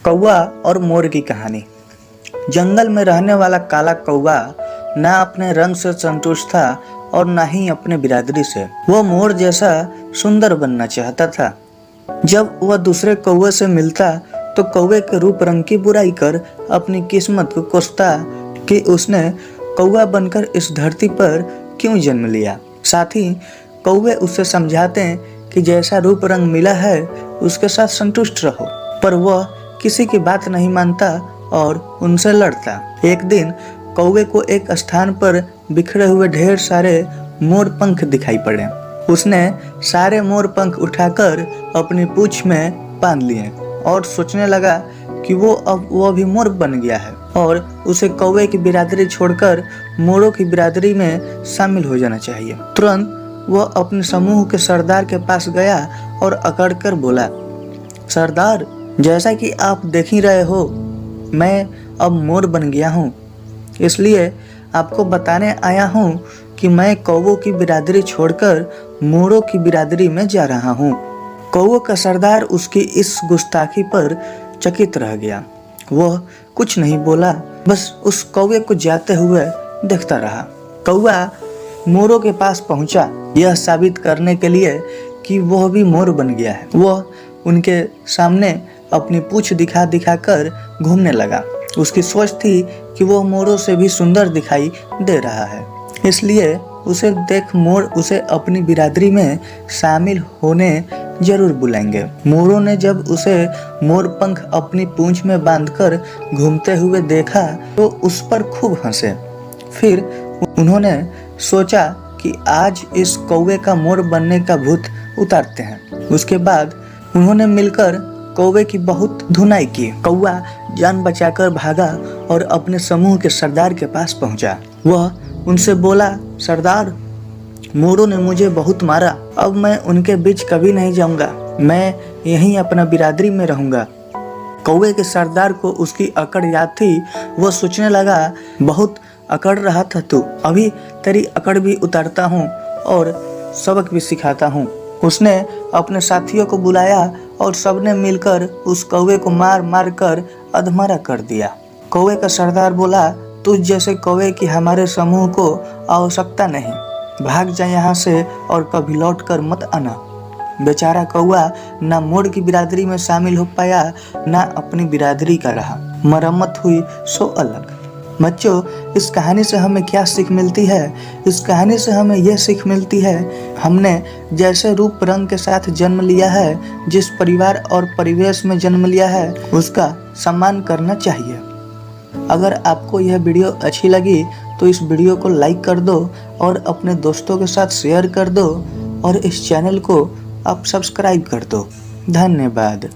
कौवा और मोर की कहानी। जंगल में रहने वाला काला कौवा ना अपने रंग से संतुष्ट था और ना ही अपने बिरादरी से। वो मोर जैसा सुंदर बनना चाहता था। जब वह दूसरे कौवे से मिलता तो कौवे के रूप रंग की बुराई कर अपनी किस्मत को कोसता कि उसने कौवा बनकर इस धरती पर क्यों जन्म लिया। साथ ही कौवे उसे समझाते कि जैसा रूप रंग मिला है उसके साथ संतुष्ट रहो, पर वह किसी की बात नहीं मानता और उनसे लड़ता। एक दिन कौवे को एक स्थान पर बिखरे हुए ढेर सारे मोर पंख दिखाई पड़े। उसने सारे मोर पंख उठाकर अपनी पूंछ में बांध लिए और सोचने लगा कि वो भी मोर बन गया है और उसे कौवे की बिरादरी छोड़कर मोरों की बिरादरी में शामिल हो जाना चाहिए। तुरंत वह अपने समूह के सरदार के पास गया और अकड़कर बोला, सरदार, जैसा कि आप देख ही रहे हो, मैं अब मोर बन गया हूँ, इसलिए आपको बताने आया हूँ कि मैं कौवों की बिरादरी छोड़कर मोरों की बिरादरी में जा रहा हूँ। कौवों का सरदार उसकी इस गुस्ताखी पर चकित रह गया। वह कुछ नहीं बोला, बस उस कौवे को जाते हुए देखता रहा। कौवा मोरों के पास पहुंचा, यह साबित करने के लिए कि वह भी मोर बन गया है। वह उनके सामने अपनी पूंछ दिखा दिखा कर घूमने लगा। उसकी सोच थी कि वह मोरों से भी सुंदर दिखाई दे रहा है, इसलिए उसे देख मोर उसे अपनी बिरादरी में शामिल होने जरूर बुलाएंगे। मोरों ने जब उसे मोर पंख अपनी पूंछ में बांधकर घूमते हुए देखा तो उस पर खूब हंसे। फिर उन्होंने सोचा कि आज इस कौवे का मोर बनने का भूत उतारते हैं। उसके बाद उन्होंने मिलकर कौवे की बहुत धुनाई की। कौवा जान बचाकर भागा और अपने समूह के सरदार के पास पहुंचा। वह उनसे बोला, सरदार, मोरों ने मुझे बहुत मारा, अब मैं उनके बीच कभी नहीं जाऊंगा, मैं यहीं अपना बिरादरी में रहूंगा। कौवे के सरदार को उसकी अकड़ याद थी। वह सोचने लगा, बहुत अकड़ रहा था तू, अभी तेरी अकड़ भी उतारता हूँ और सबक भी सिखाता हूँ। उसने अपने साथियों को बुलाया और सबने मिलकर उस कौवे को मार मार कर अधमरा कर दिया। कौवे का सरदार बोला, तुझ जैसे कौवे की हमारे समूह को आवश्यकता नहीं, भाग जा यहाँ से और कभी लौट कर मत आना। बेचारा कौवा ना मोर की बिरादरी में शामिल हो पाया, ना अपनी बिरादरी का रहा। मरम्मत हुई सो अलग। बच्चों, इस कहानी से हमें क्या सीख मिलती है? इस कहानी से हमें यह सीख मिलती है, हमने जैसे रूप रंग के साथ जन्म लिया है, जिस परिवार और परिवेश में जन्म लिया है, उसका सम्मान करना चाहिए। अगर आपको यह वीडियो अच्छी लगी तो इस वीडियो को लाइक कर दो और अपने दोस्तों के साथ शेयर कर दो और इस चैनल को आप सब्सक्राइब कर दो। धन्यवाद।